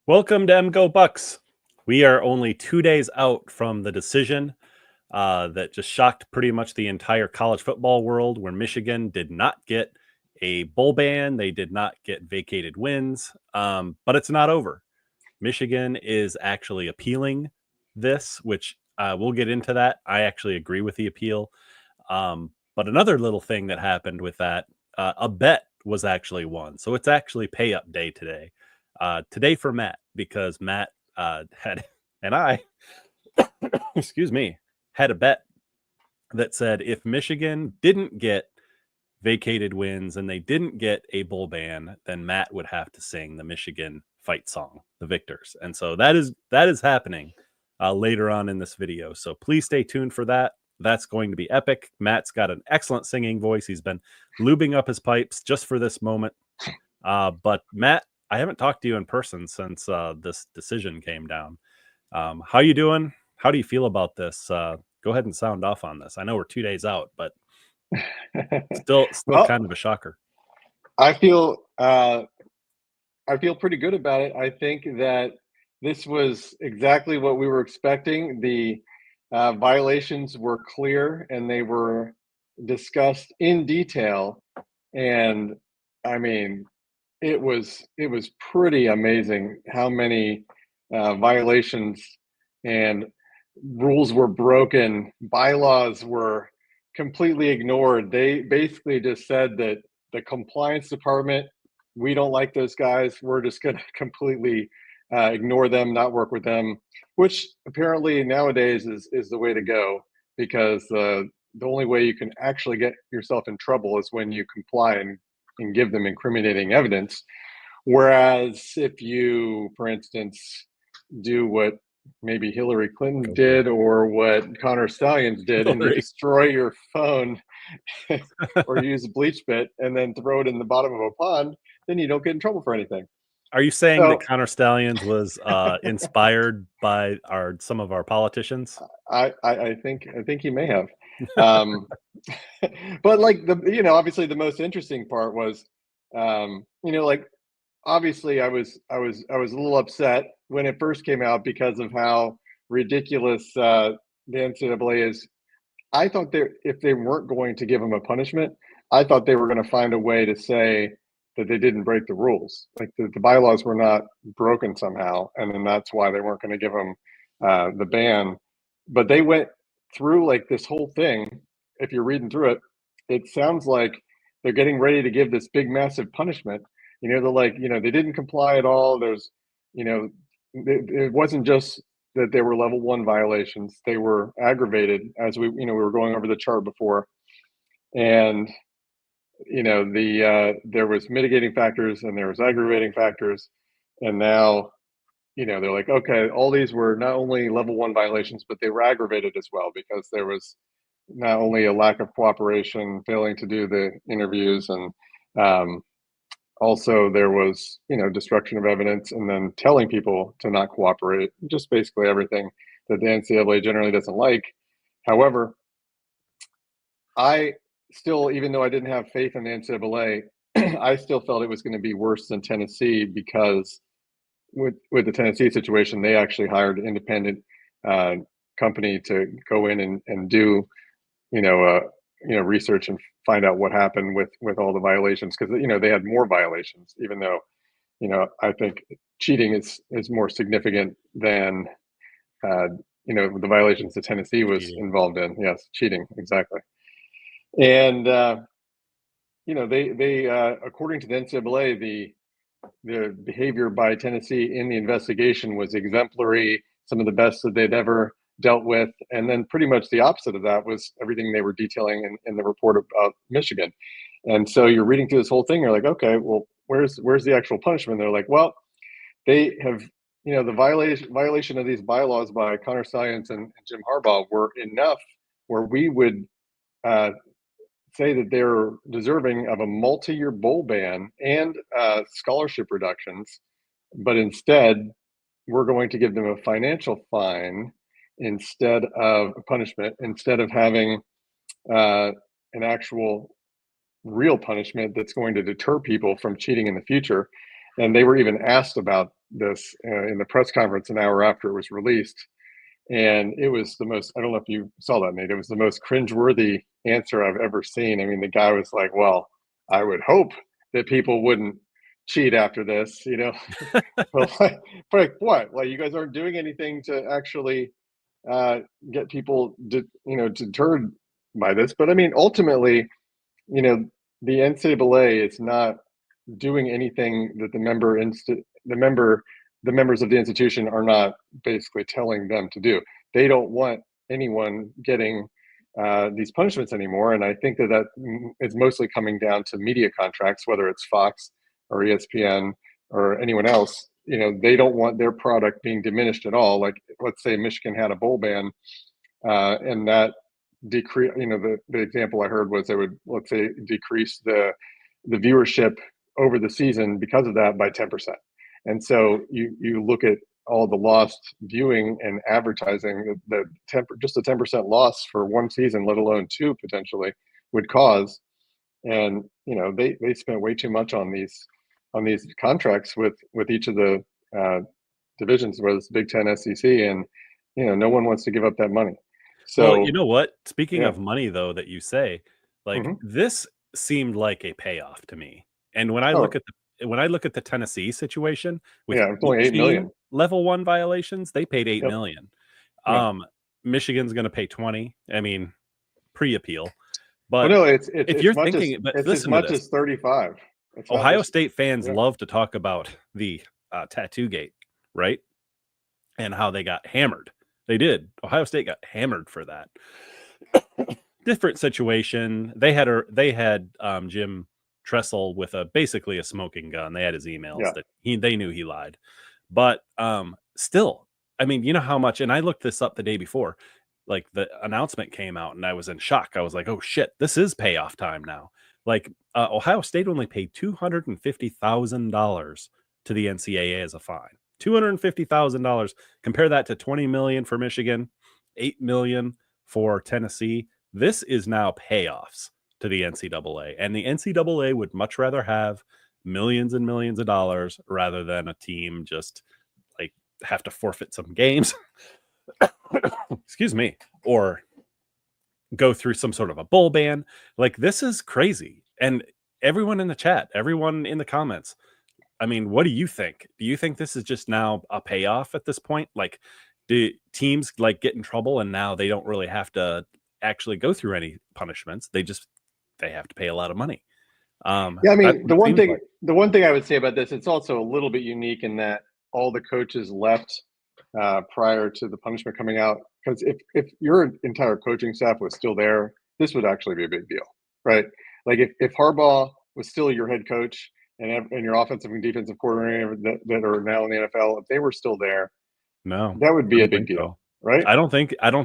Welcome to M Go Bucks. We are only 2 days out from the decision that just shocked pretty much the entire college football world, where Michigan did not get a bowl ban. They did not get vacated wins, but it's not over. Michigan is actually appealing this, which we'll get into that. I actually agree with the appeal. But another little thing that happened with that, a bet was actually won. So it's actually pay up day today. Today for Matt, because Matt had, and I, excuse me, had a bet that said if Michigan didn't get vacated wins and they didn't get a bowl ban, then Matt would have to sing the Michigan fight song, the Victors. And so that is happening later on in this video. So please stay tuned for that. That's going to be epic. Matt's got an excellent singing voice. He's been lubing up his pipes just for this moment. But Matt, I haven't talked to you in person since this decision came down. How you doing? How do you feel about this? Go ahead and sound off on this. I know we're 2 days out, but still Well, kind of a shocker. I feel pretty good about it. I think that this was exactly what we were expecting. The violations were clear and they were discussed in detail. And I mean, it was pretty amazing how many violations and rules were broken, bylaws were completely ignored. They basically just said that the compliance department, we don't like those guys. We're just going to completely ignore them, not work with them, which apparently nowadays is the way to go, because the only way you can actually get yourself in trouble is when you comply and give them incriminating evidence. Whereas if you, for instance, do what maybe Hillary Clinton did or what Connor Stalions did, and you destroy your phone or use a bleach bit and then throw it in the bottom of a pond, then you don't get in trouble for anything. Are you saying that Connor Stalions was inspired by some of our politicians? I think he may have. But like obviously the most interesting part was, like, obviously I was a little upset when it first came out because of how ridiculous the NCAA is. I thought if they weren't going to give them a punishment, I thought they were going to find a way to say that they didn't break the rules, like the bylaws were not broken somehow, and then that's why they weren't going to give them the ban. But they went through like this whole thing. If you're reading through it, it sounds like they're getting ready to give this big, massive punishment. They're like, they didn't comply at all. There's, it wasn't just that they were level 1 violations. They were aggravated, as we were going over the chart before. And, there was mitigating factors and there was aggravating factors. And now, they're like, okay, all these were not only level 1 violations, but they were aggravated as well, because there was not only a lack of cooperation, failing to do the interviews, and also there was, destruction of evidence, and then telling people to not cooperate, just basically everything that the NCAA generally doesn't like. However, I still, even though I didn't have faith in the NCAA, I still felt it was going to be worse than Tennessee, because with the Tennessee situation, they actually hired an independent company to go in and do, research and find out what happened with all the violations, because they had more violations, even though I think cheating is more significant than the violations that Tennessee was involved in. Yes, cheating, exactly. And they according to the NCAA, the behavior by Tennessee in the investigation was exemplary, some of the best that they'd ever dealt with. And then pretty much the opposite of that was everything they were detailing in the report about Michigan. And so you're reading through this whole thing, you're like, okay, well, where's the actual punishment? They're like, well, they have, the violation of these bylaws by Connor Stalions and Jim Harbaugh were enough where we would say that they're deserving of a multi-year bowl ban and scholarship reductions, but instead we're going to give them a financial fine instead of a punishment, instead of having an actual real punishment that's going to deter people from cheating in the future. And they were even asked about this in the press conference an hour after it was released. And it was the most, I don't know if you saw that, Nate. It was the most cringeworthy answer I've ever seen. I mean, the guy was like, well, I would hope that people wouldn't cheat after this, you know? But like what? Like, you guys aren't doing anything to actually get people, deterred by this. But I mean, ultimately, you know, the NCAA is not doing anything that the members of the institution are not basically telling them to do. They don't want anyone getting these punishments anymore, and I think that is mostly coming down to media contracts, whether it's Fox or ESPN or anyone else. You know, they don't want their product being diminished at all. Like, let's say Michigan had a bowl ban, and that decrease. You know, the example I heard was they would, let's say, decrease the viewership over the season because of that by 10%. And so you look at all the lost viewing and advertising just a 10% loss for one season, let alone two potentially, would cause. And you know, they spent way too much on these contracts with each of the divisions, whether it's Big Ten, SEC, and you know, no one wants to give up that money. Well, So you know what? Speaking yeah. of money, though, that you say, like Hmm. this seemed like a payoff to me. And when I Oh look at the Tennessee situation with yeah, it's only 8 million. 18 level 1 violations, they paid 8 Yep. million. Yeah. Michigan's going to pay 20. I mean, pre-appeal. Well, But no, it's if as you're much as thinking, but it's as listen to much this. as 35. It's not Ohio just State fans yeah. love to talk about the tattoo gate, right? And how they got hammered. They did. Ohio State got hammered for that. Different situation. They had Jim Tressel with basically a smoking gun. They had his emails Yeah. that they knew he lied. But still, I mean, you know how much, and I looked this up the day before, like the announcement came out and I was in shock. I was like, oh shit, this is payoff time now. Like Ohio State only paid $250,000 to the NCAA as a fine. $250,000. Compare that to 20 million for Michigan, 8 million for Tennessee. This is now payoffs to the NCAA, and the NCAA would much rather have millions and millions of dollars rather than a team just like have to forfeit some games. Excuse me, or go through some sort of a bowl ban. Like, this is crazy. And everyone in the chat, everyone in the comments, I mean, what do you think? Do you think this is just now a payoff at this point? Like, do teams like get in trouble and now they don't really have to actually go through any punishments? They have to pay a lot of money. Yeah, I That's mean, what it seems like. the one thing I would say about this, it's also a little bit unique in that all the coaches left prior to the punishment coming out. Because if your entire coaching staff was still there, this would actually be a big deal, right? Like if Harbaugh was still your head coach and your offensive and defensive coordinator that are now in the NFL, if they were still there, No, that would I be a don't big think deal, so. right? I don't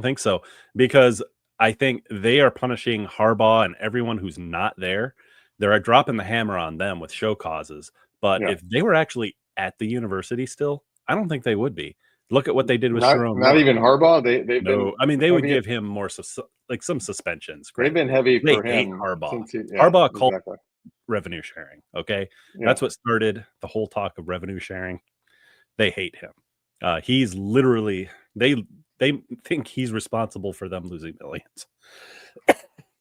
think so, because I think they are punishing Harbaugh and everyone who's not there. They're dropping the hammer on them with show causes. But Yeah. if they were actually at the university still, I don't think they would be. Look at what they did with Sharon Not Moore. even Harbaugh. They've been No, I mean, they would heavy. give him more like some suspensions. They've Granted, been heavy they for hate him Harbaugh. since he. Yeah, Harbaugh called exactly. revenue sharing. Okay, Yeah. that's what started the whole talk of revenue sharing. They hate him. He's literally they think he's responsible for them losing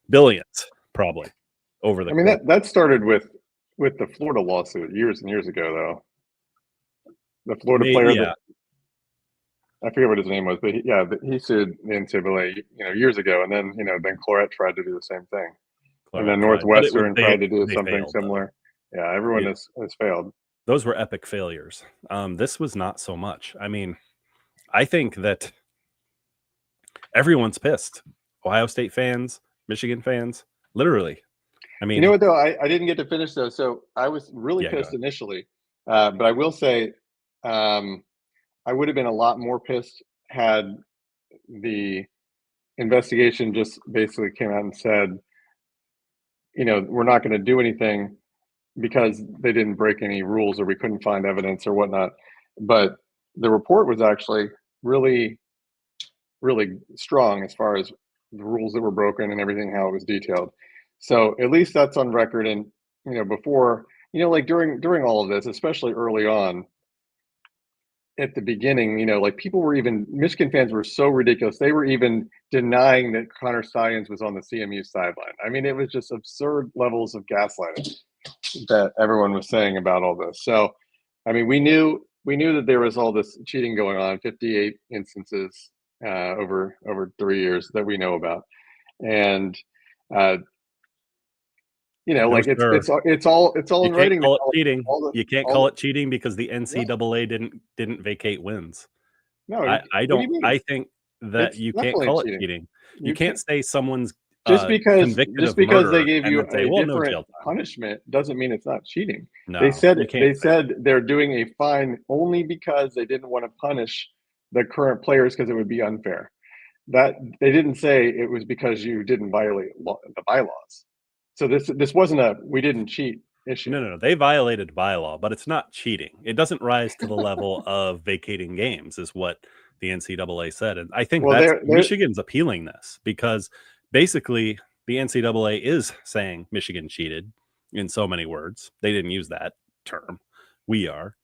billions, probably over the I mean course. that started with the Florida lawsuit years and years ago, though. The Florida player that Yeah, I forget what his name was, but he sued the NCAA, years ago, and then then Clorette tried to do the same thing, and then Claret tried, but Northwestern tried to do they something failed though. similar. Yeah, everyone has failed. Those were epic failures. This was not so much. I mean, I think that everyone's pissed. Ohio State fans, Michigan fans, literally. I You know mean, what though? I didn't get to finish though, so I was really yeah, go pissed ahead. initially, but I will say um, I would have been a lot more pissed had the investigation just basically came out and said, we're not going to do anything because they didn't break any rules or we couldn't find evidence or whatnot. But the report was actually really, really strong as far as the rules that were broken and everything, how it was detailed. So at least that's on record. And, before like during all of this, especially early on at the beginning, like people were even Michigan fans were so ridiculous. They were even denying that Connor Stalions was on the CMU sideline. I mean, it was just absurd levels of gaslighting that everyone was saying about all this. So, I mean, we knew that there was all this cheating going on, 58 instances over 3 years that we know about, and uh, No, like sir. it's all You in can't writing. call it cheating. All the You can't all call the it cheating because the yeah. NCAA didn't vacate wins. No, I what do don't. you mean? I think that It's you can't definitely call it cheating. cheating. You You can't can't say someone's just because convicted just of because they murder gave and you then say, a "Well, no different jail time." punishment doesn't mean it's not cheating. They No, said you can't they say that. said they're doing a fine only because they didn't want to punish the current players because it would be unfair. That they didn't say it was because you didn't violate the bylaws. So this wasn't a we didn't cheat issue. No. They violated bylaw, but it's not cheating. It doesn't rise to the level of vacating games, is what the NCAA said. And I think Well, that's they're Michigan's appealing this because basically the NCAA is saying Michigan cheated in so many words. They didn't use that term. We are.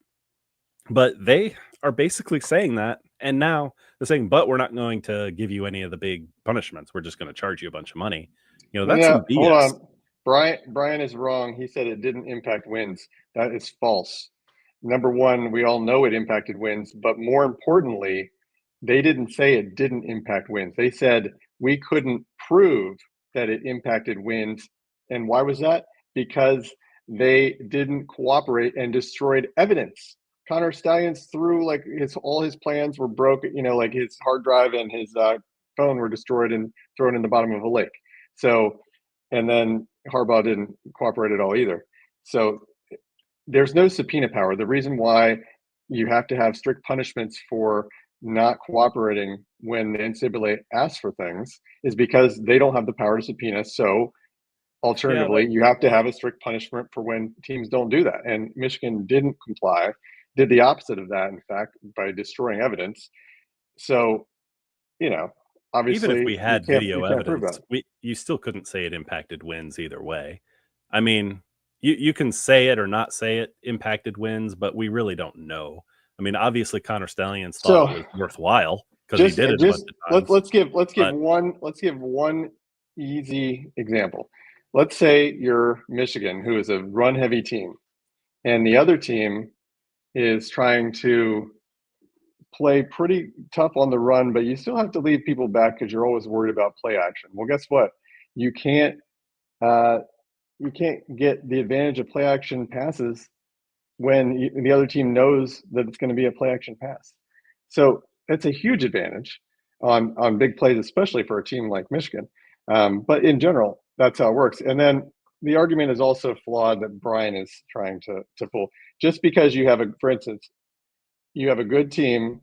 But they are basically saying that. And now they're saying, but we're not going to give you any of the big punishments. We're just going to charge you a bunch of money. That's yeah. some Hold BS. on, Brian is wrong. He said it didn't impact wins. That is false. Number one, we all know it impacted wins, but more importantly, they didn't say it didn't impact wins. They said we couldn't prove that it impacted wins. And why was that? Because they didn't cooperate and destroyed evidence. Connor Stalions threw like all his plans were broken, like his hard drive and his phone were destroyed and thrown in the bottom of a lake. So, and then Harbaugh didn't cooperate at all either. So there's no subpoena power. The reason why you have to have strict punishments for not cooperating when the NCAA asks for things is because they don't have the power to subpoena. So Yeah, alternatively, you have to have a strict punishment for when teams don't do that. And Michigan didn't comply, did the opposite of that, in fact, by destroying evidence. So, you know, even if obviously we had you video can't prove evidence, that. you still couldn't say it impacted wins either way. I mean, you can say it or not say it impacted wins, but we really don't know. I mean, obviously Connor Stalions thought it So was worthwhile because he just did it a bunch just of let's times. let's give But one easy example. Let's say you're Michigan, who is a run heavy team, and the other team is trying to play pretty tough on the run, but you still have to leave people back because you're always worried about play action. Well, guess what? You can't uh, you can't get the advantage of play action passes when the other team knows that it's going to be a play action pass. So that's a huge advantage on big plays, especially for a team like Michigan. But in general, that's how it works. And then the argument is also flawed that Brian is trying to pull. Just because you have for instance, you have a good team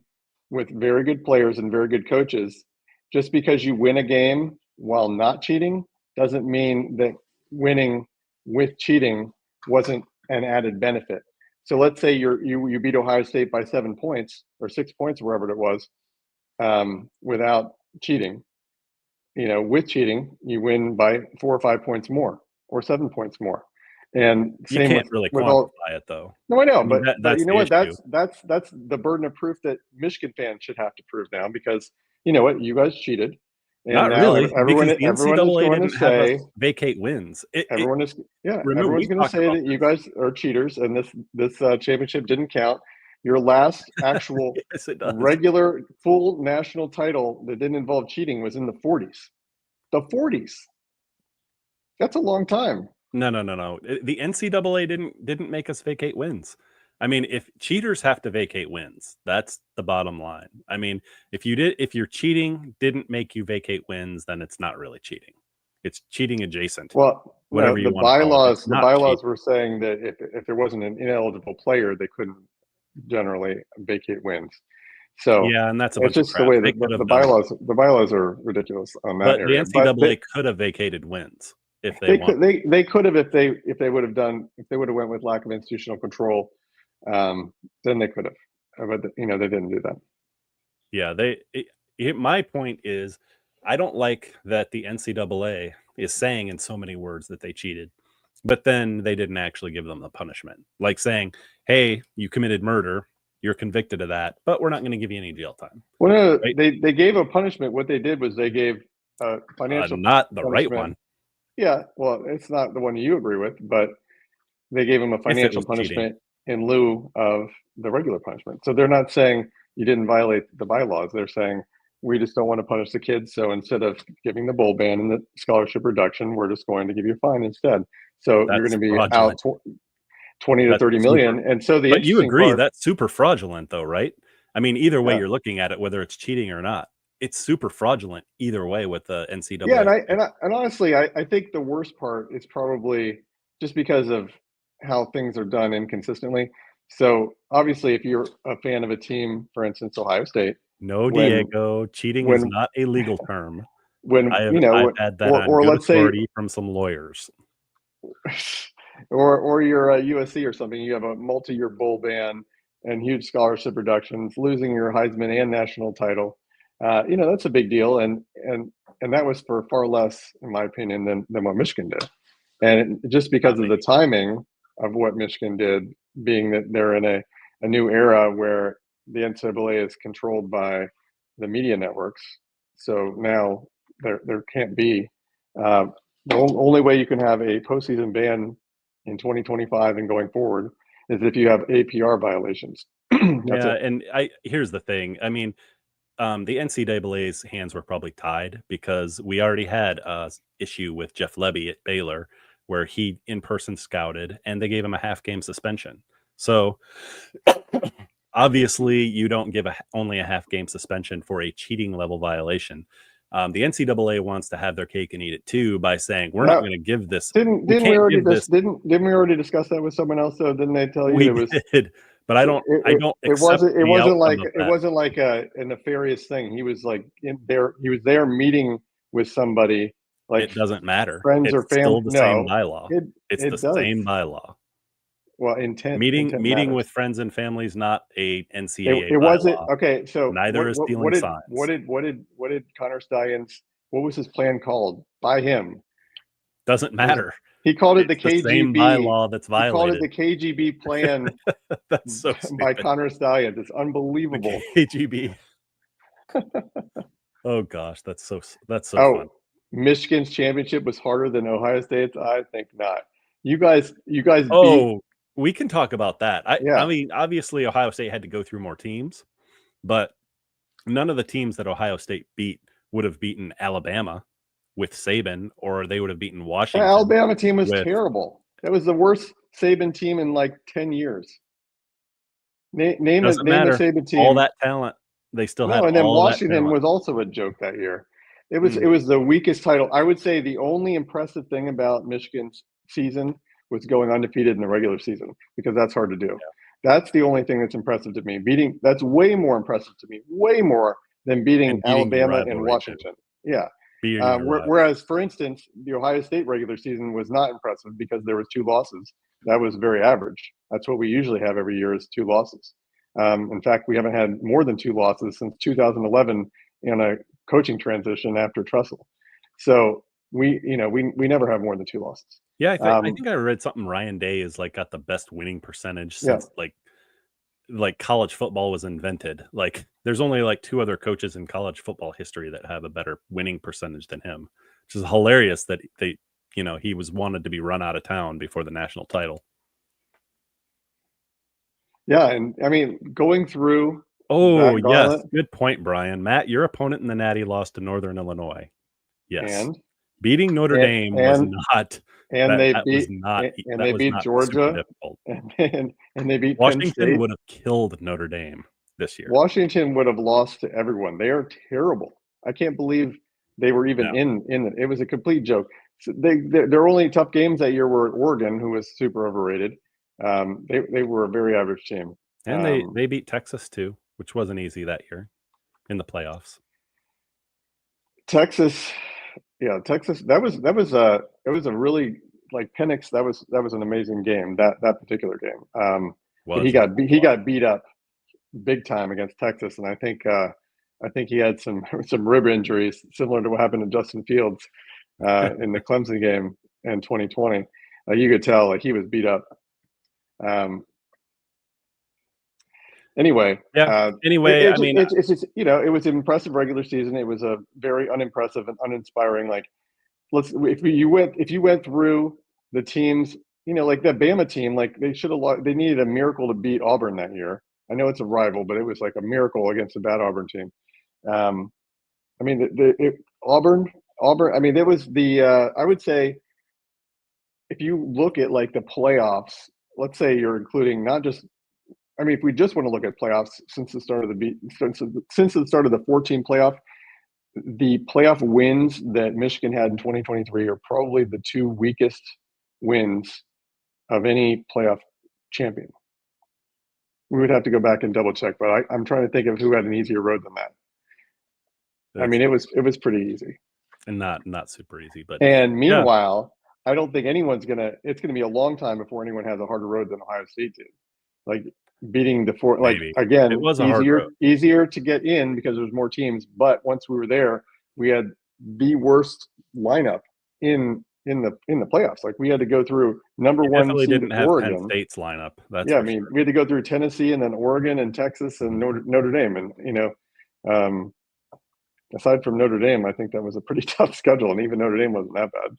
with very good players and very good coaches, just because you win a game while not cheating doesn't mean that winning with cheating wasn't an added benefit. So let's say you beat Ohio State by 7 points or 6 points, wherever it was, without cheating. With cheating, you win by 4 or 5 points more or 7 points more. And you same can't with really with all. quantify it though. No, I know, I mean, but that's you know the what? issue. That's the burden of proof that Michigan fans should have to prove now, because you know what, you guys cheated, and Not now really, everyone because the everyone is NCAA going to didn't have us say vacate wins. everyone is yeah Remember, everyone's we going to talked say about that you this. guys are cheaters, and this championship didn't count. Your last actual Yes, it does. regular full national title that didn't involve cheating was in the 40s. The 40s. That's a long time. No. The NCAA didn't make us vacate wins. I mean, if cheaters have to vacate wins, that's the bottom line. I mean, if your cheating didn't make you vacate wins, then it's not really cheating. It's cheating adjacent, Well, no, whatever you want to call it. It's the not cheating. bylaws were saying that if there wasn't an ineligible player, they couldn't generally vacate wins. So Yeah, and that's a it's bunch of just the crap. way They that could the have done that. bylaws are ridiculous on that But the area. But NCAA could have vacated wins if they they want. could they could have if they would have done if they would have went with lack of institutional control, then they could have. But they didn't do that. Yeah, my point is, I don't like that the NCAA is saying in so many words that they cheated. But then they didn't actually give them the punishment, like saying, "Hey, you committed murder. You're convicted of that, but we're not going to give you any jail time." Well, no, Right? they gave a punishment. What they did was they gave financial Not the right punishment. one. Yeah, well, it's not the one you agree with, but they gave him a If it financial was cheating, punishment in lieu of the regular punishment. So they're not saying you didn't violate the bylaws. They're saying we just don't want to punish the kids. So instead of giving the bowl ban and the scholarship reduction, we're just going to give you a fine instead. So you're that's going to be out fraudulent. 20 to That's 30 super. million. And so the But you interesting agree part, that's super fraudulent, though, right? I mean, either way yeah, you're looking at it, whether it's cheating or not, it's super fraudulent either way with the yeah, NCAA. and honestly, I think the worst part is probably just because of how things are done inconsistently. So obviously, if you're a fan of a team, for instance, Ohio State, No, when Diego, cheating is when not a legal term. when I've had that on or good let's say authority from some lawyers. or you're a USC or something, you have a multi-year bowl ban and huge scholarship reductions, losing your Heisman and national title. That's a big deal, and that was for far less, in my opinion, than what Michigan did. And just Not because of me. the timing of what Michigan did, being that they're in a new era where the NCAA is controlled by the media networks, so now there can't be uh, the only way you can have a postseason ban in 2025 and going forward is if you have APR violations. That's Yeah, it. and here's the thing. I mean, the NCAA's hands were probably tied because we already had a issue with Jeff Lebby at Baylor where he in person scouted and they gave him a half game suspension. So obviously, you don't give only a half game suspension for a cheating level violation. The NCAA wants to have their cake and eat it too by saying we're not Now, going to give this. didn't We didn't we can't already give this. didn't we already discuss that with someone else though? Didn't they tell you We there was did, but I don't. I don't it accept wasn't the outcome of it that. wasn't like a nefarious thing. He was like in there. He was there meeting with somebody like It doesn't matter. friends or It's family. still the same No, bylaw. it It's the it does. same bylaw. Well, intent Meeting matters. with friends and families, not a NCAA It wasn't bylaw. okay. So Neither is stealing signs. what did Connor Stalions? What was his plan called by him? Doesn't Was matter. he called it the It's the same KGB? bylaw that's He called it violated. the KGB plan That's so by stupid. Connor Stalions. It's The unbelievable. KGB. Oh gosh, that's so fun. Oh, Michigan's championship was harder than Ohio State's. I think not. You guys beat. Oh, we can talk about that. I Yeah, mean, obviously Ohio State had to go through more teams, but none of the teams that Ohio State beat would have beaten Alabama with Saban, or they would have beaten the Washington Alabama team was with. terrible. That was the worst Saban team in like 10 years. Doesn't Name the matter. Saban All team. that talent, they still had No, and then all that Washington talent. was also a joke that year. It Mm, was the weakest title. I would say the only impressive thing about Michigan's season was going undefeated in the regular season because that's hard to do. That's the only thing that's impressive to me. Beating that's way more impressive to me, way more than beating and beating your Alabama and rivalry too. Washington. Yeah. Beating your rivalry. Whereas, for instance, the Ohio State regular season was not impressive because there was two losses. That was very average. That's what we usually have every year is two losses. In fact, we haven't had more than two losses since 2011 in a coaching transition after Trussell. So we never have more than two losses. Yeah, I Um, think I read something. Ryan Day is like got the best winning percentage yeah, since like college football was invented. Like there's only like two other coaches in college football history that have a better winning percentage than him, which is hilarious that he was wanted to be run out of town before the national title. yeah, and I mean going through Oh that yes, gauntlet good point, Brian. Matt, your opponent in the Natty lost to Northern Illinois. Yes, and beating Notre and Dame was and not and that they that was beat not and that they was beat not super Georgia difficult. and they beat Penn Washington State. would have killed Notre Dame this year. Washington would have lost to everyone. They are terrible. I can't believe they were No, even in it. It was a complete joke. So their only tough games that year were Oregon, who was super overrated. They were a very average team. and they beat Texas too, which wasn't easy that year in the playoffs. Texas, yeah, Texas. That was a really like Penix. That was an amazing game. That particular game. But Was a hell of he a lot. got beat up big time against Texas, and I think he had some some rib injuries similar to what happened to Justin Fields in the Clemson game in 2020. You could tell like he was beat up. Anyway, Yeah. Anyway, I mean, it's just, it was an impressive regular season. It was a very unimpressive and uninspiring. Like, if you went through the teams, like the Bama team, like they needed a miracle to beat Auburn that year. I know it's a rival, but it was like a miracle against a bad Auburn team. I mean, Auburn. I mean, there was I would say, if you look at like the playoffs, let's say you're including not just. I mean, if we just want to look at playoffs since the start of the 14 playoff, the playoff wins that Michigan had in 2023 are probably the two weakest wins of any playoff champion. We would have to go back and double check, but I'm trying to think of who had an easier road than that. I mean, it was pretty easy, and not super easy, but meanwhile, I don't think it's gonna be a long time before anyone has a harder road than Ohio State did. Like beating the four, like maybe. again, It was a hard road. easier to get in because there's more teams. But once we were there, we had the worst lineup in the playoffs. Like we had to go through number one Definitely seed didn't have Oregon. Penn State's lineup. That's I mean, we had to go through Tennessee and then Oregon and Texas and Notre Dame, and aside from Notre Dame, I think that was a pretty tough schedule, and even Notre Dame wasn't that bad.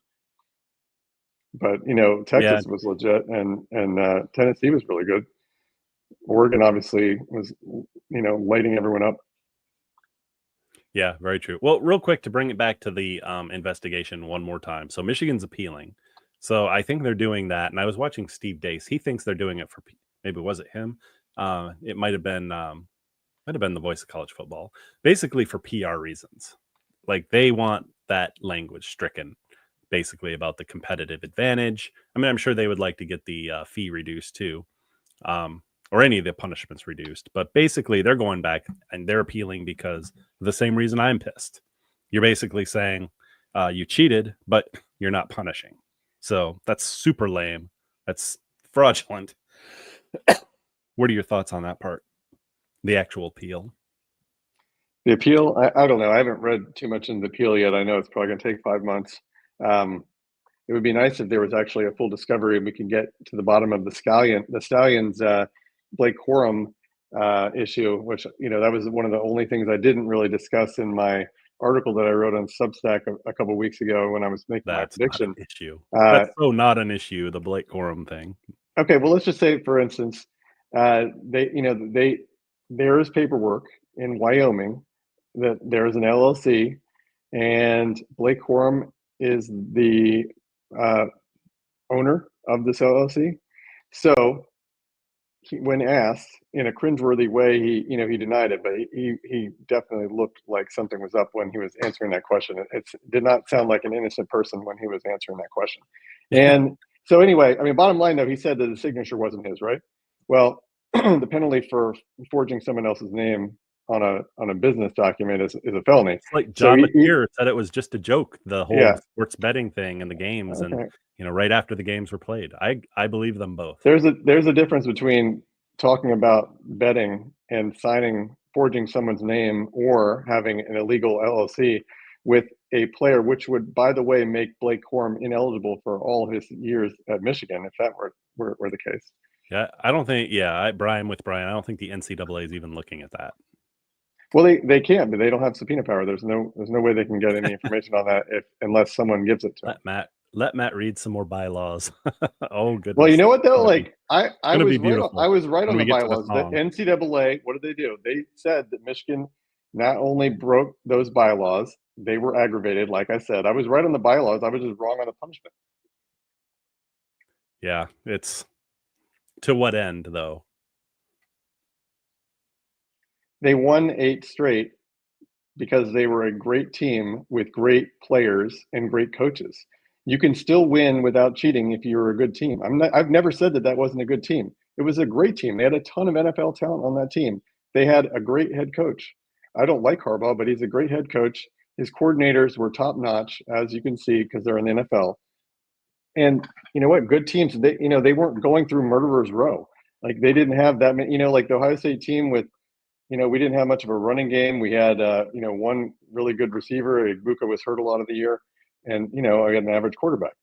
But Texas was legit, and Tennessee was really good. Oregon obviously was, lighting everyone up. Yeah, very true. Well, real quick to bring it back to the investigation one more time. So Michigan's appealing. So I think they're doing that. And I was watching Steve Dace. He thinks they're doing it for, maybe was it him? It might have been the voice of college football, basically for PR reasons. Like they want that language stricken, basically about the competitive advantage. I mean, I'm sure they would like to get the fee reduced too. Or any of the punishments reduced. But basically, they're going back and they're appealing because the same reason I'm pissed. You're basically saying you cheated, but you're not punishing. So that's super lame. That's fraudulent. What are your thoughts on that part? The actual appeal? The appeal, I don't know. I haven't read too much into the appeal yet. I know it's probably going to take 5 months. It would be nice if there was actually a full discovery and we could get to the bottom of the Stallions Blake Corum issue, which that was one of the only things I didn't really discuss in my article that I wrote on Substack a couple of weeks ago when I was making my prediction. Not an issue. That's so not an issue. The Blake Corum thing. Okay, well, let's just say, for instance, there is paperwork in Wyoming that there is an LLC, and Blake Corum is the owner of this LLC. So when asked in a cringeworthy way, he denied it, but he definitely looked like something was up when he was answering that question. It did not sound like an innocent person when he was answering that question. And so anyway, I mean, bottom line though, he said that the signature wasn't his, right? Well, the penalty for forging someone else's name on a business document is a felony. It's like John McTeer said it was just a joke, the whole sports betting thing and the games, and right after the games were played. I believe them both. There's a difference between talking about betting and forging someone's name or having an illegal LLC with a player, which would, by the way, make Blake Corum ineligible for all his years at Michigan if that were the case. Yeah, I don't think. Yeah, Brian, I don't think the NCAA is even looking at that. Well, they can, but they don't have subpoena power. There's no way they can get any information on that unless someone gives it to them. Let Matt read some more bylaws. Oh, goodness. Well, you know what though? Like I was right on the bylaws. The NCAA, what did they do? They said that Michigan not only broke those bylaws, they were aggravated. Like I said, I was right on the bylaws. I was just wrong on the punishment. Yeah, it's to what end though? They won 8 straight because they were a great team with great players and great coaches. You can still win without cheating if you're a good team. I've never said that wasn't a good team. It was a great team. They had a ton of NFL talent on that team. They had a great head coach. I don't like Harbaugh, but he's a great head coach. His coordinators were top notch, as you can see, because they're in the NFL. And you know what? Good teams, they weren't going through murderer's row. Like they didn't have that many, like the Ohio State team with, we didn't have much of a running game. We had, one really good receiver. Ibuka was hurt a lot of the year. And, I got an average quarterback.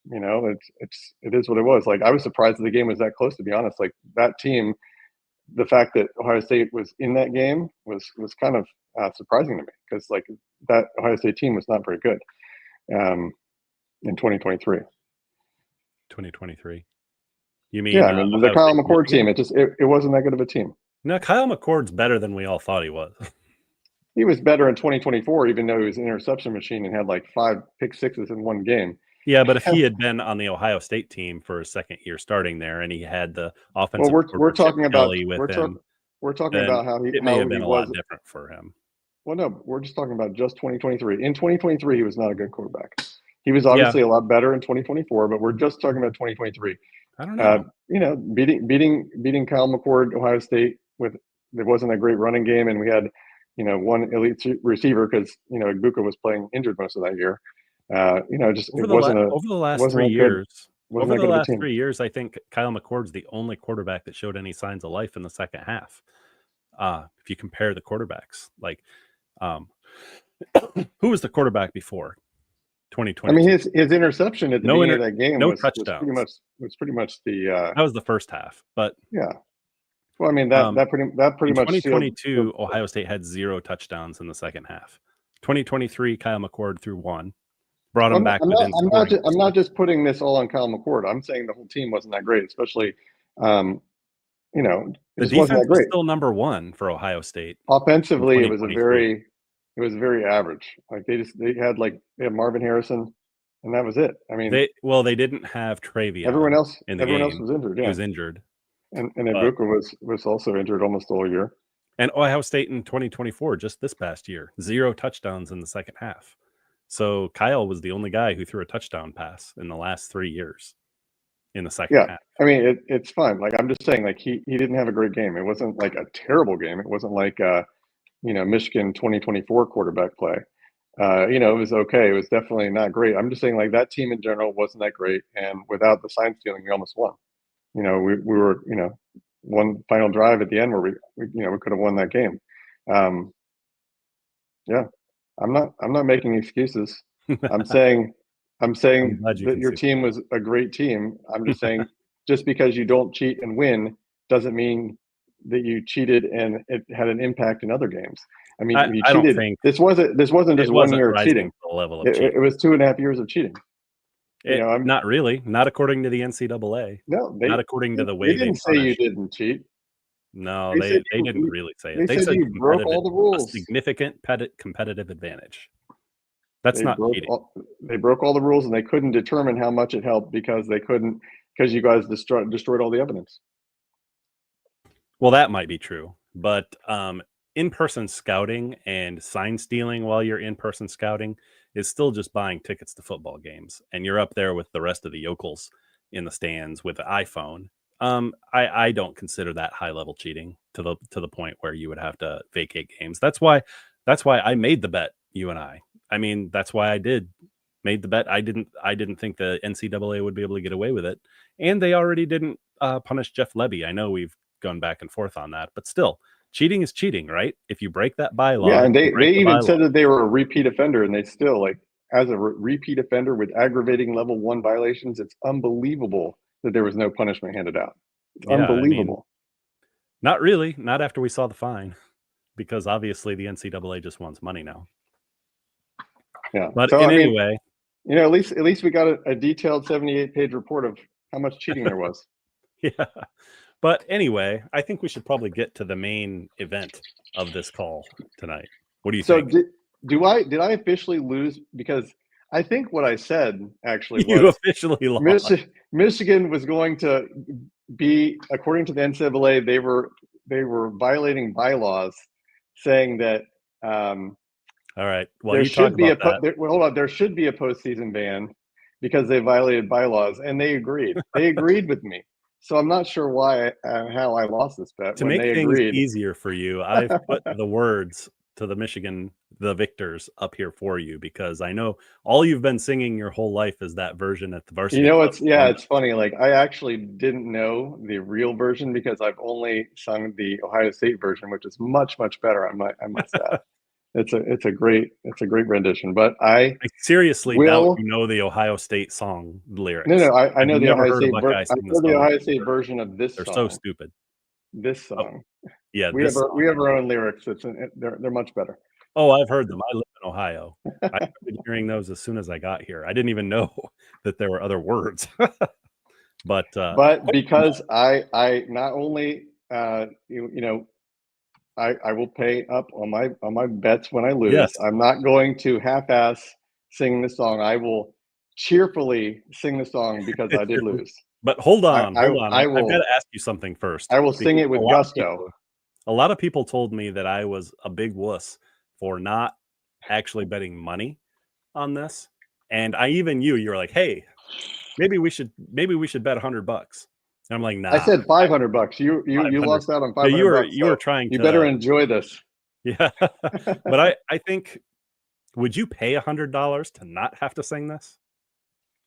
it is what it was. Like, I was surprised that the game was that close, to be honest. Like, that team, the fact that Ohio State was in that game was kind of surprising to me, because like that Ohio State team was not very good in 2023. 2023. You mean Yeah, I mean, the Kyle McCord team, it wasn't that good of a team. No, Kyle McCord's better than we all thought he was. He was better in 2024, even though he was an interception machine and had like 5 pick sixes in one game. Yeah, but if he had been on the Ohio State team for his second year starting there, and he had the offensive, well, we're talking about we're talking about how it may have been a lot different for him. Well, no, we're just talking about just 2023. In 2023, he was not a good quarterback. He was obviously a lot better in 2024, but we're just talking about 2023. I don't know. Beating Kyle McCord, Ohio State, there wasn't a great running game, and we had one elite receiver, because Ibuka was playing injured most of that year. Over the last 3 years, I think Kyle McCord's the only quarterback that showed any signs of life in the second half. If you compare the quarterbacks, like, who was the quarterback before 2020? I mean, his interception at the beginning of that game was pretty much the that was the first half, but yeah. Well, I mean, that pretty much 2022 Ohio State had 0 touchdowns in the second half. 2023 Kyle McCord threw 1. Brought him back within. I'm not just putting this all on Kyle McCord. I'm saying the whole team wasn't that great, especially the defense was still number 1 for Ohio State. Offensively, it was very average. Like, they had Marvin Harrison, and that was it. I mean, they didn't have Travion. Everyone else was injured. Yeah. He was injured. And Ibuka was also injured almost all year. And Ohio State in 2024, just this past year, 0 touchdowns in the second half. So Kyle was the only guy who threw a touchdown pass in the last 3 years in the second half. I mean, it's fine. Like, I'm just saying, like, he didn't have a great game. It wasn't like a terrible game. It wasn't like Michigan 2024 quarterback play. It was okay. It was definitely not great. I'm just saying, like, that team in general wasn't that great, and without the sign stealing, we almost won. We were one final drive at the end where we could have won that game. I'm not making excuses. I'm saying that your team was a great team. I'm just saying, just because you don't cheat and win doesn't mean that you cheated and it had an impact in other games. I mean, you cheated. Don't think this wasn't just 1 year of cheating. The level of cheating. It was 2.5 years of cheating. Not really. Not according to the NCAA. No, not according to the way they didn't say you didn't cheat. No, they didn't really say it. They said you broke all the rules. A significant competitive advantage. That's not cheating. They broke all the rules, and they couldn't determine how much it helped because you guys destroyed all the evidence. Well, that might be true, but in-person scouting and sign stealing while you're in-person scouting is still just buying tickets to football games, and you're up there with the rest of the yokels in the stands with the iPhone. I don't consider that high-level cheating to the point where you would have to vacate games. That's why I made the bet, you and I. I mean, that's why I made the bet. I didn't think the NCAA would be able to get away with it, and they already didn't punish Jeff Lebby. I know we've gone back and forth on that, but still, cheating is cheating, right? If you break that bylaw, yeah, and they even said that they were a repeat offender, and they still, like, as a repeat offender with aggravating level 1 violations, it's unbelievable that there was no punishment handed out. It's unbelievable. Not really, not after we saw the fine, because obviously the NCAA just wants money now. Yeah, but anyway, at least we got a detailed 78-page report of how much cheating there was. Yeah, but anyway, I think we should probably get to the main event of this call tonight. What do you think? Did I officially lose? Because I think what I said actually was you officially lost. Michigan was going to be, according to the NCAA, they were violating bylaws, saying that. All right. Well, there should be there should be a postseason ban because they violated bylaws, and they agreed. They agreed with me. So I'm not sure how I lost this bet. To make things easier for you, I've put the words to the victors up here for you, because I know all you've been singing your whole life is that version at the varsity. It's funny. Like, I actually didn't know the real version because I've only sung the Ohio State version, which is much, much better. I must add. It's a great rendition. But I I seriously doubt will. you know the Ohio State song No, lyrics. no, I I've know the never Ohio heard a State Buckeye I sing the know the song Ohio State before. version of this They're so song. stupid. This Oh, song. yeah, this We song. have our own lyrics. They're much better. Oh, I've heard them. I live in Ohio. I started hearing those as soon as I got here. I didn't even know that there were other words. But But because I not only you know I will pay up on my bets when I lose. yes, I'm not going to half-ass sing the song. I will cheerfully sing the song because I did lose. but hold I on, hold on. I've got will to ask you something first sing because it with gusto. a lot of people told me that I was a big wuss for not actually betting money on this. And you're like, "Hey, maybe we should bet $100." And I'm like, I "Nah, said $500. You 500." lost out on No, $500. you were So trying you better to enjoy this. yeah. But I think would you pay $100 to not have to sing this?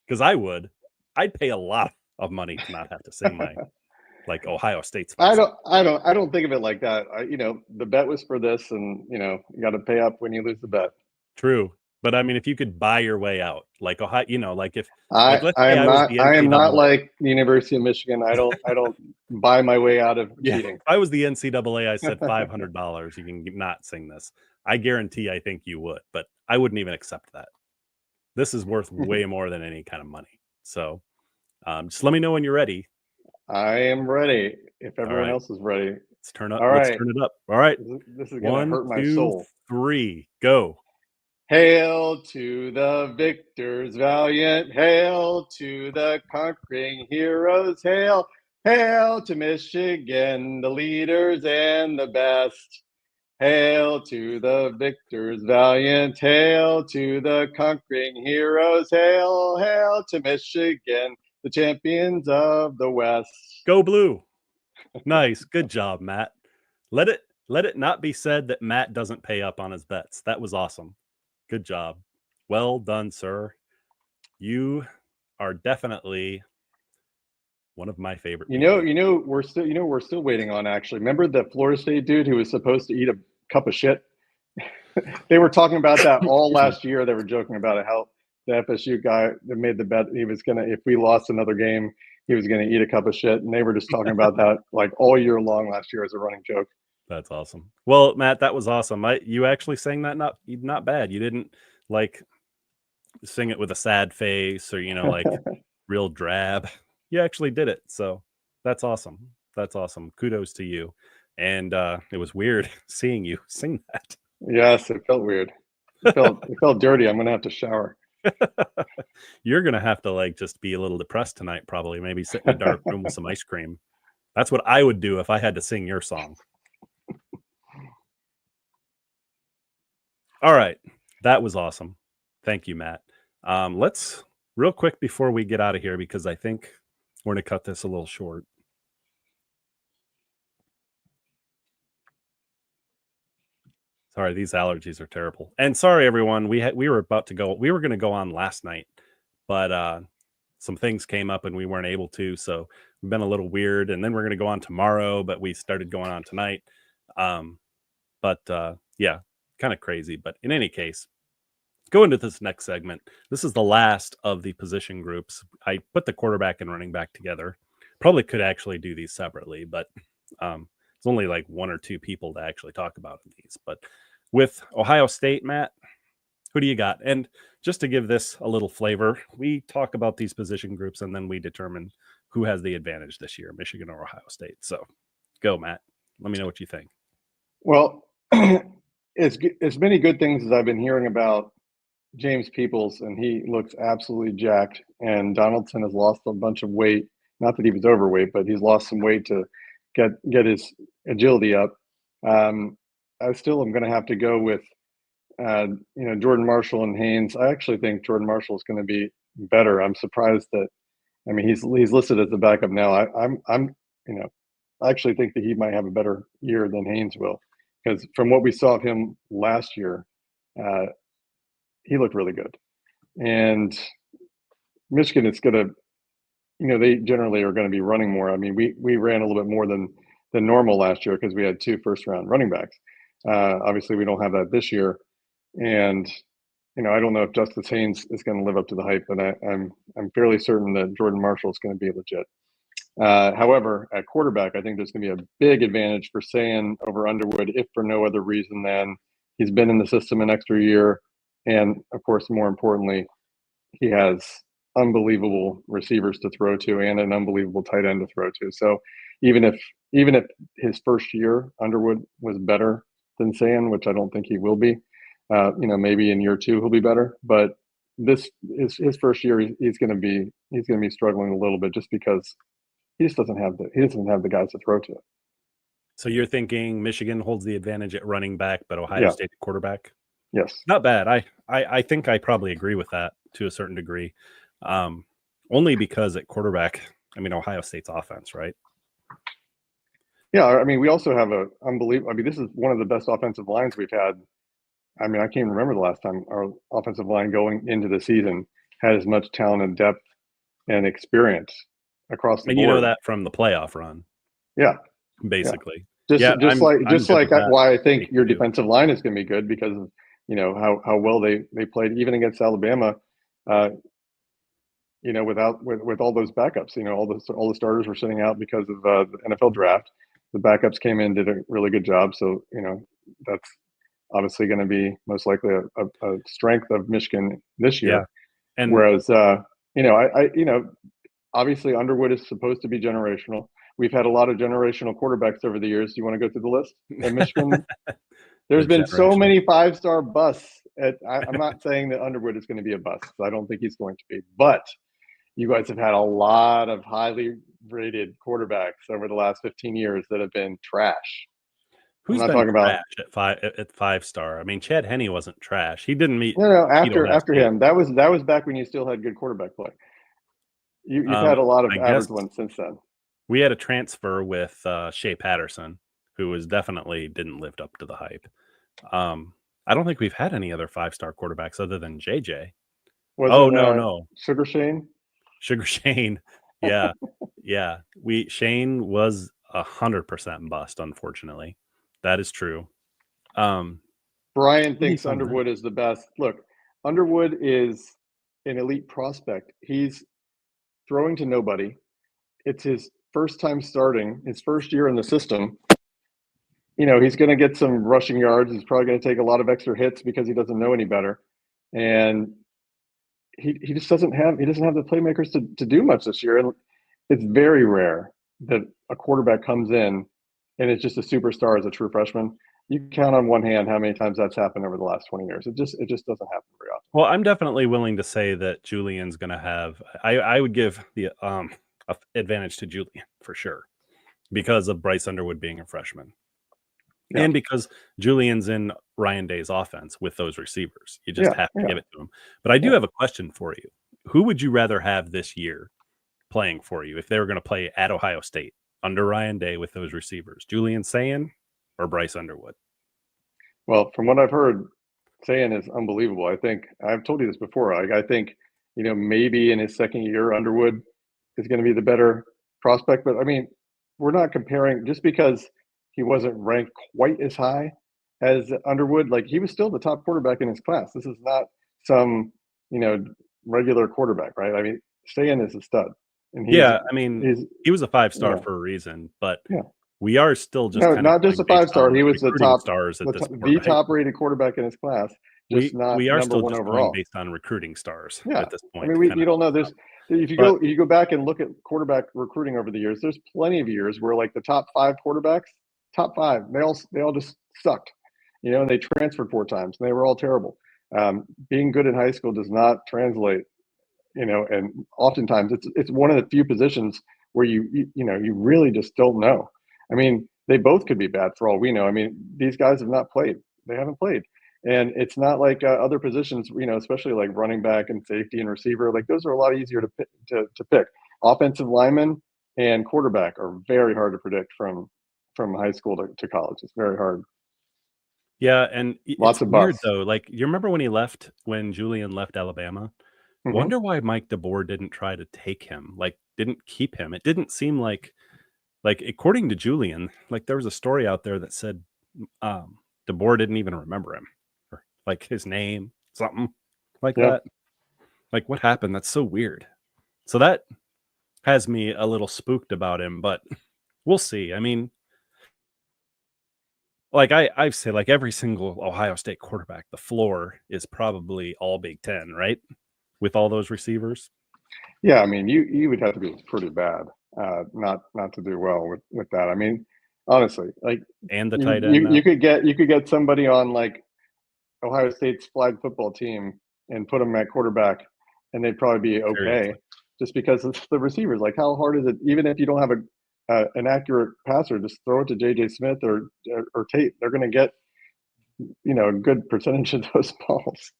Because I would. I'd pay a lot of money to not have to sing my like Ohio State's my song. I don't think of it like that. The bet was for this, and you got to pay up when you lose the bet. True. But I mean, if you could buy your way out, like Ohio, like if like let's I say am I was not the I am not NCAA. like the University of Michigan. I don't buy my way out of Yeah, cheating. if I was the NCAA, I said $500. You can not sing this. I guarantee I think you would, but I wouldn't even accept that. This is worth way more than any kind of money. So just let me know when you're ready. I am ready. If All everyone right. else is ready. Let's turn up. All Let's right. turn it up. All right. This is gonna 1, hurt my 2, soul. 3, go. Hail to the victors valiant, hail to the conquering heroes, hail, hail to Michigan, the leaders and the best. Hail to the victors valiant, hail to the conquering heroes, hail, hail to Michigan, the champions of the West. Go blue. Nice. Good job, Matt. Let it not be said that Matt doesn't pay up on his bets. That was awesome. Good job. Well done, sir. You are definitely one of my favorite people. We're still waiting on actually. Remember the Florida State dude who was supposed to eat a cup of shit? They were talking about that all last year. They were joking about it, how the FSU guy that made the bet, he was gonna, if we lost another game, he was gonna eat a cup of shit. And they were just talking about that like all year long last year as a running joke. That's awesome. Well, Matt, that was awesome. You actually sang that not bad. You didn't like sing it with a sad face or like real drab. You actually did it. So that's awesome. That's awesome. Kudos to you. And it was weird seeing you sing that. Yes, it felt weird. It felt dirty. I'm gonna have to shower. You're gonna have to like just be a little depressed tonight, probably. Maybe sit in a dark room with some ice cream. That's what I would do if I had to sing your song. All right. That was awesome. Thank you, Matt. Let's real quick before we get out of here, because I think we're going to cut this a little short. Sorry, these allergies are terrible. And sorry, everyone. We were about to go. We were going to go on last night, but some things came up and we weren't able to. So we've been a little weird. And then we're going to go on tomorrow, but we started going on tonight. Yeah, kind of crazy. But in any case, go into this next segment. This is the last of the position groups. I put the quarterback and running back together. Probably could actually do these separately, but it's only like one or two people to actually talk about these. But with Ohio State, Matt, who do you got? And just to give this a little flavor, we talk about these position groups and then we determine who has the advantage this year, Michigan or Ohio State. So go, Matt. Let me know what you think. Well, as many good things as I've been hearing about James Peoples, and he looks absolutely jacked. And Donaldson has lost a bunch of weight. Not that he was overweight, but he's lost some weight to get his agility up. I still am going to have to go with Jordan Marshall and Haynes. I actually think Jordan Marshall is going to be better. I'm surprised that. I mean, he's listed as the backup now. I actually think that he might have a better year than Haynes will, because from what we saw of him last year, he looked really good. And Michigan is going to, they generally are going to be running more. I mean, we ran a little bit more than normal last year because we had 2 first-round running backs. Obviously, we don't have that this year, and I don't know if Justice Haynes is going to live up to the hype, but I'm fairly certain that Jordan Marshall is going to be legit. However, at quarterback, I think there's going to be a big advantage for Sayan over Underwood, if for no other reason than he's been in the system an extra year, and of course, more importantly, he has unbelievable receivers to throw to and an unbelievable tight end to throw to. So even if his first year Underwood was better than Sayan, which I don't think he will be, maybe in year 2 he'll be better. But this is his first year. He's going to be struggling a little bit just because he doesn't have the guys to throw to. So you're thinking Michigan holds the advantage at running back, but Ohio State at quarterback? Yes. Not bad. I think I probably agree with that to a certain degree. Only because at quarterback, Ohio State's offense, right? Yeah, we also have a unbelievable. This is one of the best offensive lines we've had. I can't even remember the last time our offensive line going into the season had as much talent and depth and experience across the board. You know that from the playoff run. Yeah, basically. Yeah. Just like why I think your defensive line is going to be good, because of how well they played even against Alabama. With all those backups, all the starters were sitting out because of the NFL draft. The backups came in, did a really good job. So that's obviously going to be most likely a strength of Michigan this year. Yeah. And whereas obviously Underwood is supposed to be generational. We've had a lot of generational quarterbacks over the years. Do you want to go through the list at Michigan? There's been so many 5-star busts. I'm not saying that Underwood is going to be a bust. I don't think he's going to be. But you guys have had a lot of highly rated quarterbacks over the last 15 years that have been trash. Who's been talking trash at 5-star? Chad Henne wasn't trash. He didn't meet. No, after him. That was back when you still had good quarterback play. You've had a lot of average ones since then. We had a transfer with Shea Patterson, who definitely didn't live up to the hype. I don't think we've had any other 5-star quarterbacks other than JJ. No. Sugar Shane. Yeah. Yeah. Shane was 100% bust, unfortunately. That is true. Brian thinks Underwood is the best. Look, Underwood is an elite prospect. He's throwing to nobody. It's his first time starting, his first year in the system. He's going to get some rushing yards. He's probably going to take a lot of extra hits because he doesn't know any better. And he just doesn't have the playmakers to do much this year. And it's very rare that a quarterback comes in and it's just a superstar as a true freshman. You count on one hand how many times that's happened over the last 20 years. It just doesn't happen very often. Well, I'm definitely willing to say that Julian's going to have. I would give the advantage to Julian for sure because of Bryce Underwood being a freshman. Yeah. And because Julian's in Ryan Day's offense with those receivers. You just have to give it to him. But I do have a question for you. Who would you rather have this year playing for you if they were going to play at Ohio State under Ryan Day with those receivers? Julian Sayan or Bryce Underwood? Well, from what I've heard, Sayan is unbelievable. I think I've told you this before. I think, maybe in his second year, Underwood is going to be the better prospect. But we're not comparing just because he wasn't ranked quite as high as Underwood. Like, he was still the top quarterback in his class. This is not some, regular quarterback, right? Sayan is a stud. And he was a 5-star for a reason, but we are still just not just a 5-star. He was the top stars at this point, the top rated quarterback in his class. We are still just overall based on recruiting stars at this point. You don't know this. If you go back and look at quarterback recruiting over the years, there's plenty of years where like the top 5 quarterbacks, top 5, they all just sucked, and they transferred 4 times and they were all terrible. Being good in high school does not translate, and oftentimes it's one of the few positions where you really just don't know. They both could be bad for all we know. These guys have not played. They haven't played. And it's not like other positions, especially like running back and safety and receiver. Like, those are a lot easier to pick. Offensive lineman and quarterback are very hard to predict from high school to college. It's very hard. Yeah, and lots of weird busts. Though. Like, you remember when Julian left Alabama? Mm-hmm. Wonder why Mike DeBoer didn't try to take him, like didn't keep him. It didn't seem like according to Julian, like there was a story out there that said DeBoer didn't even remember him, or like his name, something like Yeah. that. Like, what happened? That's so weird. So that has me a little spooked about him, but we'll see. I mean, like I've said, like every single Ohio State quarterback, the floor is probably all Big Ten, right? With all those receivers. Yeah, I mean, you would have to be pretty bad, not to do well with that. I mean, honestly, like And the tight end now. you could get somebody on like Ohio State's flag football team and put them at quarterback, and they'd probably be okay, Seriously. just because it's the receivers. Like, how hard is it? Even if you don't have an accurate passer, just throw it to J.J. Smith or Tate. They're going to get a good percentage of those balls.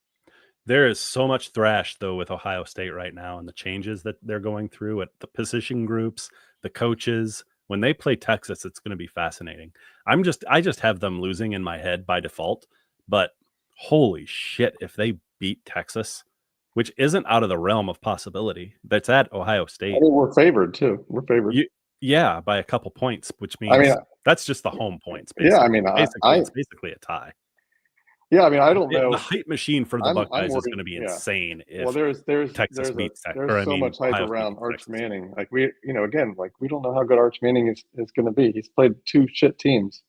There is so much thrash though with Ohio State right now, and the changes that they're going through at the position groups, the coaches. When they play Texas, it's going to be fascinating. I just have them losing in my head by default, but holy shit, if they beat Texas, which isn't out of the realm of possibility, that's at Ohio State. I mean, we're favored too. We're favored. Yeah, by a couple points, which means I mean, that's just the home points. Basically. Yeah, I mean, it's basically a tie. Yeah, I mean, I don't know. The hype machine for the Buckeyes is going to be insane. Well, there's Texas beats Texas. There's so much hype around Arch Manning. Like we don't know how good Arch Manning is going to be. He's played 2 shit teams.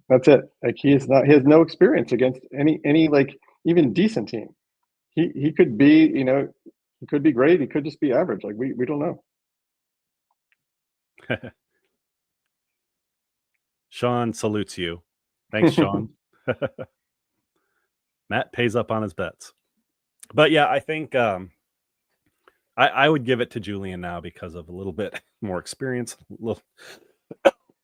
That's it. Like he has no experience against any like even decent team. He could be, he could be great. He could just be average. Like we don't know. Sean salutes you. Thanks, Sean. Matt pays up on his bets. But yeah, I think I would give it to Julian now because of a little bit more experience,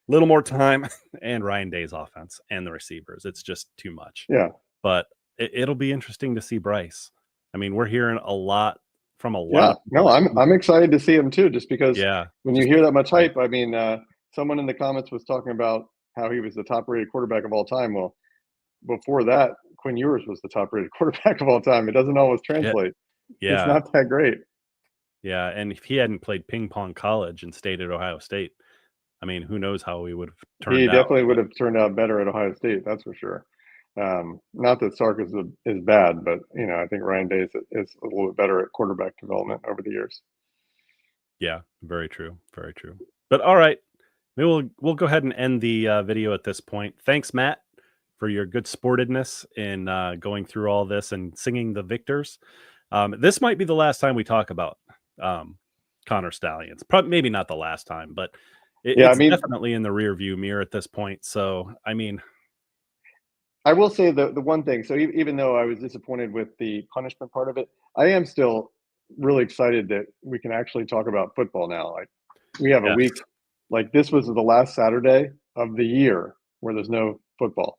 little more time, and Ryan Day's offense and the receivers. It's just too much. Yeah. But it'll be interesting to see Bryce. I mean, we're hearing a lot from a lot of people. No, I'm excited to see him too, just because when you hear that much hype, I mean, someone in the comments was talking about how he was the top-rated quarterback of all time. Well, before that, Quinn Ewers was the top-rated quarterback of all time. It doesn't always translate. Yeah. It's not that great. Yeah, and if he hadn't played ping pong college and stayed at Ohio State, I mean, who knows how he would have turned out. He definitely would have turned out better at Ohio State, that's for sure. Not that Sark is bad, but I think Ryan Day is a little bit better at quarterback development over the years. Yeah, very true, very true. But all right, maybe we'll go ahead and end the video at this point. Thanks, Matt, for your good sportedness in going through all this and singing the victors. This might be the last time we talk about Connor Stalions. Probably, maybe not the last time, but it's definitely in the rear view mirror at this point. So, I mean, I will say the one thing. So even though I was disappointed with the punishment part of it, I am still really excited that we can actually talk about football now. Like we have a week, like this was the last Saturday of the year where there's no football,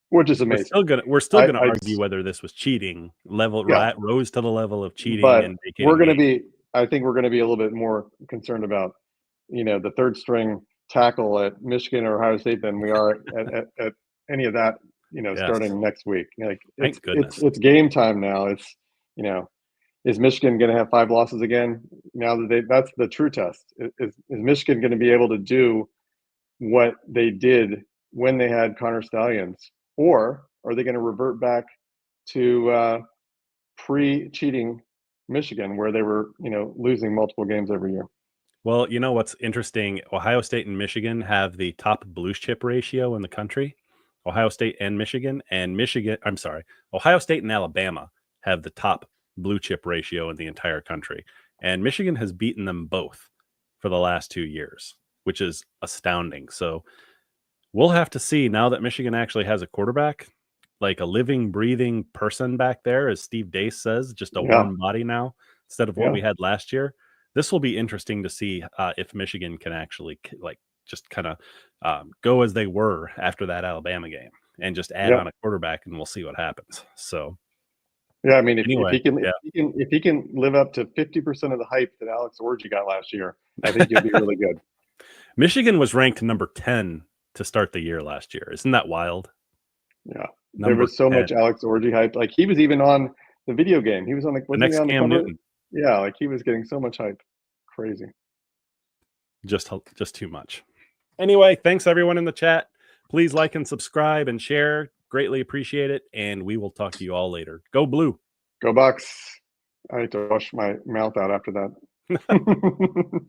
which is amazing. We're still gonna argue whether this was cheating rose to the level of cheating. But and I think we're going to be a little bit more concerned about, the third string tackle at Michigan or Ohio State than we are at any of that, starting next week. Like it's game time now. It's, is Michigan going to have 5 losses again? Now that that's the true test. Is Michigan going to be able to do what they did when they had Connor Stalions, or are they going to revert back to pre-cheating Michigan, where they were, losing multiple games every year? Well, what's interesting, Ohio State and Michigan have the top blue chip ratio in the country. Ohio State and Michigan, Ohio State and Alabama have the top blue chip ratio in the entire country. And Michigan has beaten them both for the last 2 years, which is astounding. So we'll have to see now that Michigan actually has a quarterback, like a living, breathing person back there, as Steve Dace says, just a warm body now instead of what we had last year. This will be interesting to see if Michigan can actually just kind of go as they were after that Alabama game and just add on a quarterback, and we'll see what happens. So, I mean, if he can live up to 50% of the hype that Alex Orji got last year, I think he'll be really good. Michigan was ranked number 10 to start the year last year. Isn't that wild? Yeah, there was so much Alex Orji hype. Like he was even on the video game. He was on the next Cam Newton. Yeah, like he was getting so much hype. Crazy. Just too much. Anyway, thanks everyone in the chat. Please like and subscribe and share. Greatly appreciate it, and we will talk to you all later. Go Blue. Go Bucks. I had to wash my mouth out after that.